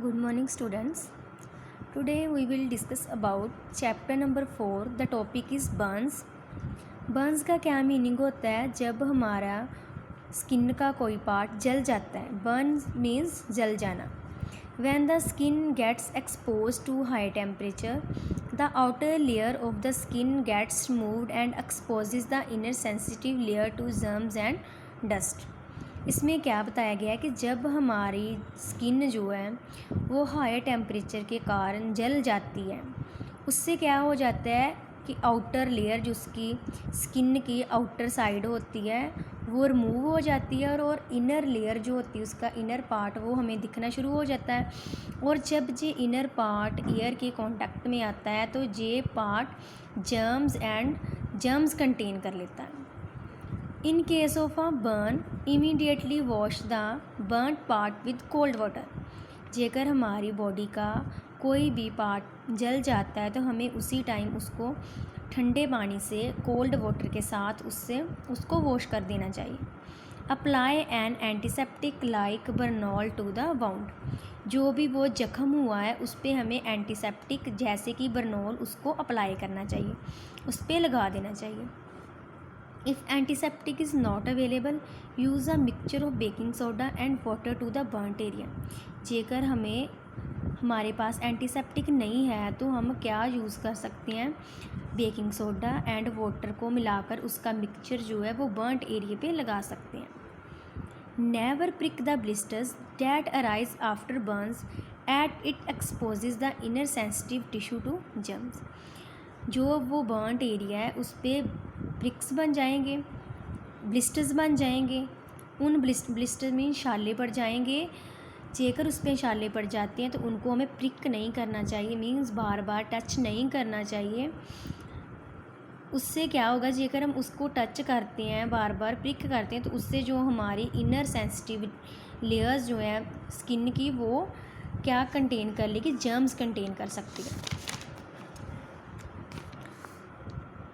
Good morning, students. Today we will discuss about chapter number 4. The topic is burns. Burns का क्या meaning होता है? जब हमारा स्किन का कोई पार्ट जल जाता है. बर्न्स मीन्स जल जाना. When the skin gets exposed to high temperature, the outer layer of the skin gets removed and exposes the inner sensitive layer to germs and dust. इसमें क्या बताया गया है कि जब हमारी स्किन जो है वो हाई टेम्परेचर के कारण जल जाती है, उससे क्या हो जाता है कि आउटर लेयर जो उसकी स्किन की आउटर साइड होती है वो रिमूव हो जाती है और इनर लेयर जो होती है उसका इनर पार्ट वो हमें दिखना शुरू हो जाता है. और जब ये इनर पार्ट एयर के कांटेक्ट में आता है तो ये पार्ट जर्म्स कंटेन कर लेता है. In case of a burn, immediately wash the burnt part with cold water. जेकर हमारी बॉडी का कोई भी पार्ट जल जाता है तो हमें उसी टाइम उसको ठंडे पानी से कोल्ड वाटर के साथ उसको वॉश कर देना चाहिए. Apply an antiseptic like Burnol to the wound. जो भी वो जख्म हुआ है उस पर हमें एंटीसेप्टिक जैसे कि बर्नॉल उसको अप्लाई करना चाहिए, उस पर लगा देना चाहिए. If antiseptic is not available, use a mixture of baking soda and water to the burnt area. जेकर हमारे पास एंटीसेप्टिक नहीं है तो हम क्या यूज़ कर सकते हैं? बेकिंग सोडा एंड वाटर को मिलाकर उसका मिक्सचर जो है वो बर्nt एरिया पे लगा सकते हैं. Never prick the blisters that arise after burns, as it exposes the inner sensitive tissue to germs. जो वो बर्nt एरिया है उस पर ब्रिक्स बन जाएंगे, ब्लिस्टर्स बन जाएंगे. उन ब्लिस्टर में छाले पड़ जाएंगे. जेकर उस पर छाले पड़ जाते हैं तो उनको हमें प्रिक नहीं करना चाहिए, मीन्स बार बार टच नहीं करना चाहिए. उससे क्या होगा, जेकर हम उसको टच करते हैं, बार बार प्रिक करते हैं तो उससे जो हमारी इनर सेंसिटिव लेयर्स जो हैं स्किन की वो क्या कंटेन कर लेगी? जर्म्स कंटेन कर सकती है.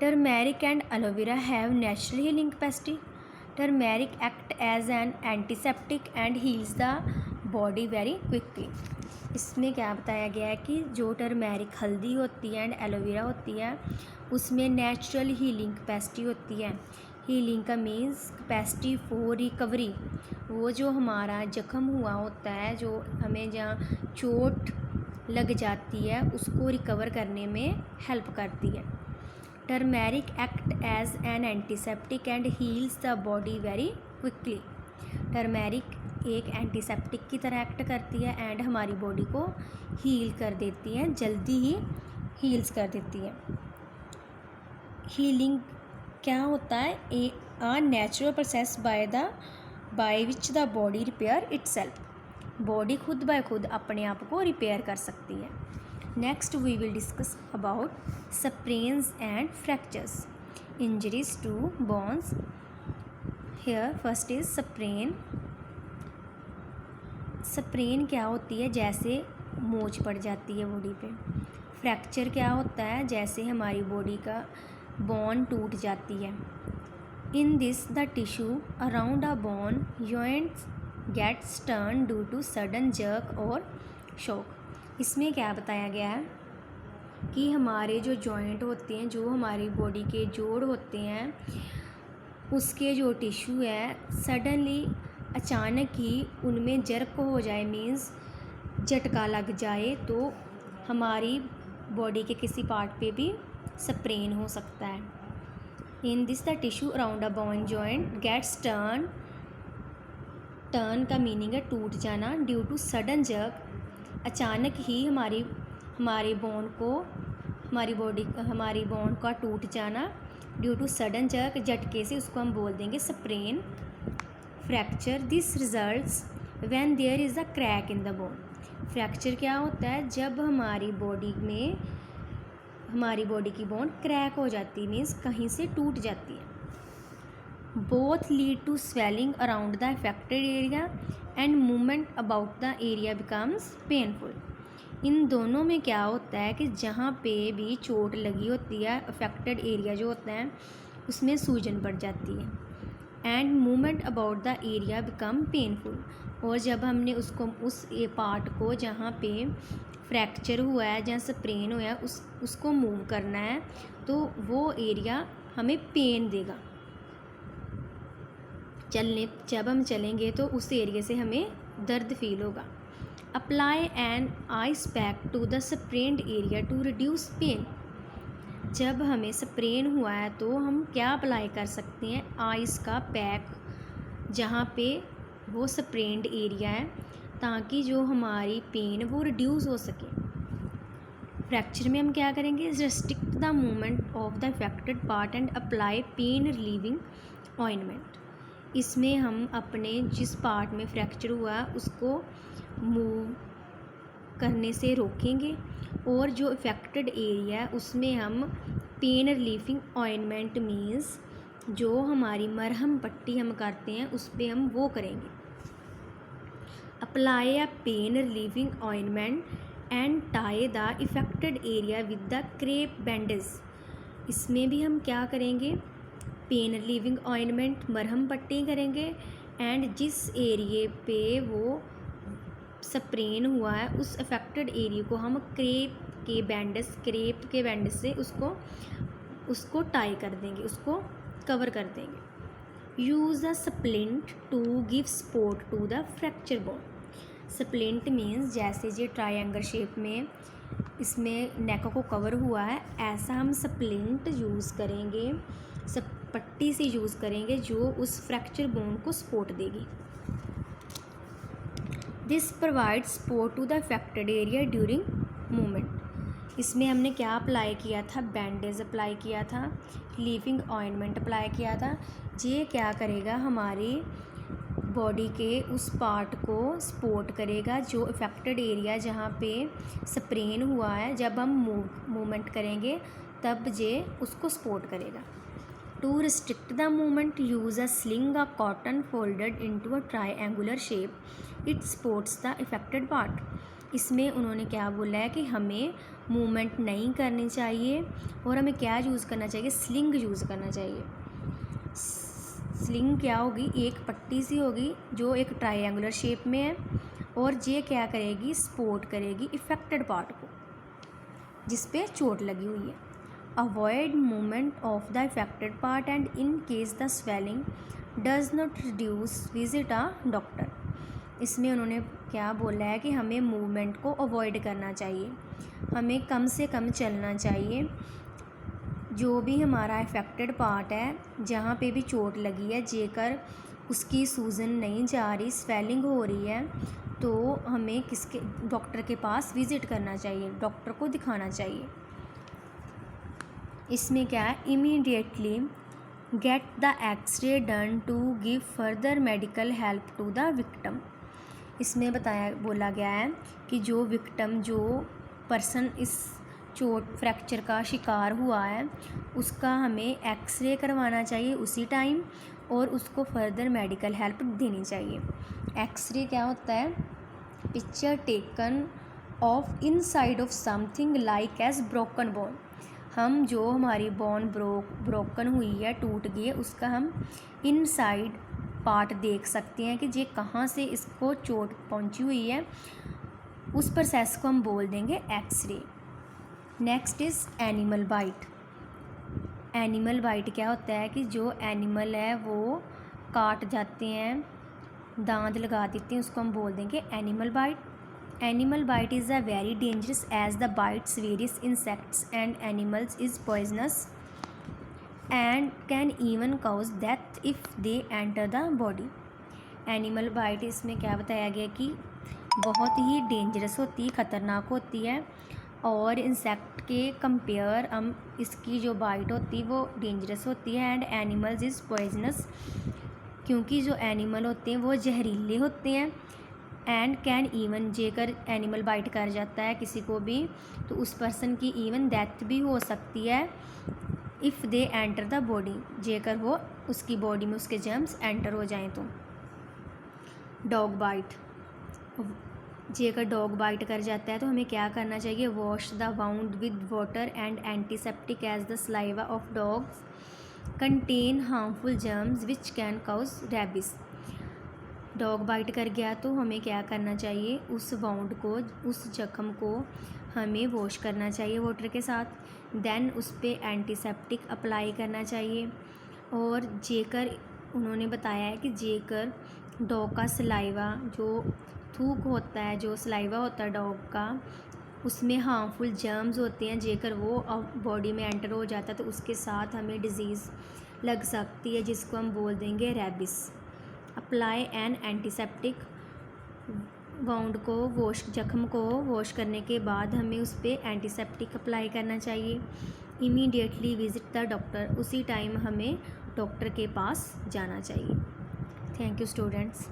Turmeric and aloe vera have natural healing capacity. Turmeric acts as an antiseptic and heals the body very quickly. इसमें क्या बताया गया है कि जो टर्मेरिक हल्दी होती है एंड एलोवेरा होती है उसमें नेचुरल हीलिंग कैपेसिटी होती है. हीलिंग का मीन्स कैपेसिटी फॉर रिकवरी. वो जो हमारा जख्म हुआ होता है, जो हमें जहाँ चोट लग जाती है उसको रिकवर करने में हेल्प करती है. Turmeric acts as an antiseptic and heals the body very quickly. Turmeric एक एंटीसेप्टिक की तरह एक्ट करती है एंड हमारी बॉडी को हील कर देती है, जल्दी ही हील्स कर देती है. हीलिंग क्या होता है? a natural process by which the body repair itself. Body खुद बाय खुद अपने आप को रिपेयर कर सकती है. Next we will discuss about sprains and fractures, injuries to bones. Here first is sprain. sprain क्या होती है? जैसे मोच पड़ जाती है बॉडी पे. फ्रैक्चर क्या होता है? जैसे हमारी बॉडी का बोन टूट जाती है. In this the tissue around a bone joint gets turned due to sudden jerk or shock. इसमें क्या बताया गया है कि हमारे जो जॉइंट होते हैं, जो हमारी बॉडी के जोड़ होते हैं, उसके जो टिश्यू है सडनली अचानक ही उनमें जर्क हो जाए, मीन्स झटका लग जाए, तो हमारी बॉडी के किसी पार्ट पे भी स्प्रेन हो सकता है. In this the tissue around a bone joint gets torn का मीनिंग है टूट जाना. ड्यू टू सडन जर्क, अचानक ही हमारी बोन का टूट जाना. ड्यू टू सडन जर्क, झटके से उसको हम बोल देंगे sprain. Fracture this results when there is a crack in the bone. Fracture क्या होता है? जब हमारी बॉडी की बोन क्रैक हो जाती है, मीन्स कहीं से टूट जाती है. Both lead to swelling around the affected area and movement about the area becomes painful. इन दोनों में क्या होता है कि जहाँ पे भी चोट लगी होती है, अफेक्टेड एरिया जो होता है उसमें सूजन पड़ जाती है. And movement about the area become painful. और जब हमने उस पार्ट को जहाँ पे फ्रैक्चर हुआ है, जहाँ स्प्रेन हुआ है, उसको मूव करना है तो वो एरिया हमें पेन देगा। जब हम चलेंगे तो उस एरिया से हमें दर्द फील होगा। Apply an ice pack to the sprained area to reduce pain. जब हमें स्प्रेन हुआ है तो हम क्या अप्लाई कर सकते हैं, आइस का पैक जहाँ पे वो स्प्रेन्ड एरिया है, ताकि जो हमारी पेन वो रिड्यूस हो सके। फ्रैक्चर में हम क्या करेंगे, restrict the movement of the affected part and apply pain relieving ointment. इसमें हम अपने जिस पार्ट में फ्रैक्चर हुआ है उसको मूव करने से रोकेंगे और जो अफेक्टेड एरिया है उसमें हम पेन रिलीफिंग ऑइंटमेंट मीन्स जो हमारी मरहम पट्टी हम करते हैं उस पर हम वो करेंगे। Apply a pain relieving ointment and tie the affected area with the crepe bandage. इसमें भी हम क्या करेंगे, पेन रिलीविंग ऑइंटमेंट मरहम पट्टी करेंगे एंड जिस एरिए पे वो स्प्रेन हुआ है उस अफेक्टेड एरिया को हम क्रेप के बैंडेज से उसको टाई कर देंगे, उसको कवर कर देंगे। Use a splint to give support to the fracture bone. Splint means जैसे ये ट्रायंगल शेप में इसमें नेक को कवर हुआ है, ऐसा हम स्प्लिंट यूज़ करेंगे, पट्टी से यूज़ करेंगे जो उस फ्रैक्चर बोन को सपोर्ट देगी। This provide support to the affected area during movement. इसमें हमने क्या अप्लाई किया था, बैंडेज अप्लाई किया था, रिलीविंग ऑइंटमेंट अप्लाई किया था। ये क्या करेगा, हमारी बॉडी के उस पार्ट को सपोर्ट करेगा जो अफेक्टेड एरिया जहाँ पे स्प्रेन हुआ है, जब हम मूवमेंट करेंगे तब ये उसको सपोर्ट करेगा। To restrict the movement use a sling a cotton folded into a triangular shape, it supports the affected part. इसमें उन्होंने क्या बोला है कि हमें मूवमेंट नहीं करनी चाहिए और हमें क्या यूज़ करना चाहिए, स्लिंग यूज़ करना चाहिए। स्लिंग क्या होगी, एक पट्टी सी होगी जो एक ट्रायंगुलर शेप में है और ये क्या करेगी, सपोर्ट करेगी इफेक्टेड पार्ट को जिस पे चोट लगी हुई है। Avoid movement of the affected part and in case the swelling does not reduce visit a doctor. इसमें उन्होंने क्या बोला है कि हमें मूवमेंट को अवॉइड करना चाहिए, हमें कम से कम चलना चाहिए। जो भी हमारा इफेक्टेड पार्ट है, जहाँ पे भी चोट लगी है, जेकर उसकी सूजन नहीं जा रही, स्वेलिंग हो रही है, तो हमें किसके डॉक्टर के पास विज़िट करना चाहिए, डॉक्टर को दिखाना चाहिए। इसमें क्या है, immediately get the x-ray done to give further medical help to the victim. इसमें बोला गया है कि जो विक्टिम, जो पर्सन इस चोट फ्रैक्चर का शिकार हुआ है, उसका हमें एक्सरे करवाना चाहिए उसी टाइम और उसको फर्दर मेडिकल हेल्प देनी चाहिए। एक्सरे क्या होता है, picture taken of inside of something like as broken bone. हम जो हमारी बोन ब्रोकन हुई है, टूट गई है, उसका हम इनसाइड पार्ट देख सकते हैं कि ये कहाँ से इसको चोट पहुंची हुई है, उस प्रोसेस को हम बोल देंगे x-ray. Next is animal bite. Animal bite क्या होता है कि जो एनिमल है वो काट जाते हैं, दांत लगा देते हैं, उसको हम बोल देंगे animal bite. Animal bite is a very dangerous as the bites various insects and animals is poisonous and can even cause death if they enter the body. Animal bite इसमें क्या बताया गया कि बहुत ही डेंजरस होती है, ख़तरनाक होती है और इंसेक्ट के कंपेयर हम इसकी जो बाइट होती है वो डेंजरस होती है। एंड एनिमल्स इज़ पॉइजनस, क्योंकि जो एनिमल होते हैं वो जहरीले होते हैं। एंड कैन इवन, जेकर एनिमल बाइट कर जाता है किसी को भी तो उस पर्सन की इवन डेथ भी हो सकती है if they enter the body, जेकर वो उसकी बॉडी में उसके जर्म्स एंटर हो जाएं तो। डॉग बाइट, जेकर डॉग बाइट कर जाता है तो हमें क्या करना चाहिए, wash the wound with water and antiseptic as the saliva of dogs contain harmful germs which can cause rabies. Dog bite कर गया तो हमें क्या करना चाहिए, उस वाउंड को, उस जख्म को हमें वॉश करना चाहिए वाटर के साथ। देन उस पर एंटीसेप्टिक अप्लाई करना चाहिए। और जेकर उन्होंने बताया है कि जेकर डॉग का सलाइवा, जो थूक होता है, जो सलाइवा होता है डॉग का, उसमें हार्मफुल जर्म्स होते हैं, जेकर वो बॉडी में एंटर हो जाता है तो उसके साथ हमें डिजीज़ लग सकती है, जिसको हम बोल देंगे rabies. Apply an antiseptic. Wound को वॉश, जख्म को वॉश करने के बाद हमें उस पर एंटीसेप्टिक अप्लाई करना चाहिए। Immediately visit the doctor. उसी टाइम हमें डॉक्टर के पास जाना चाहिए। Thank you students.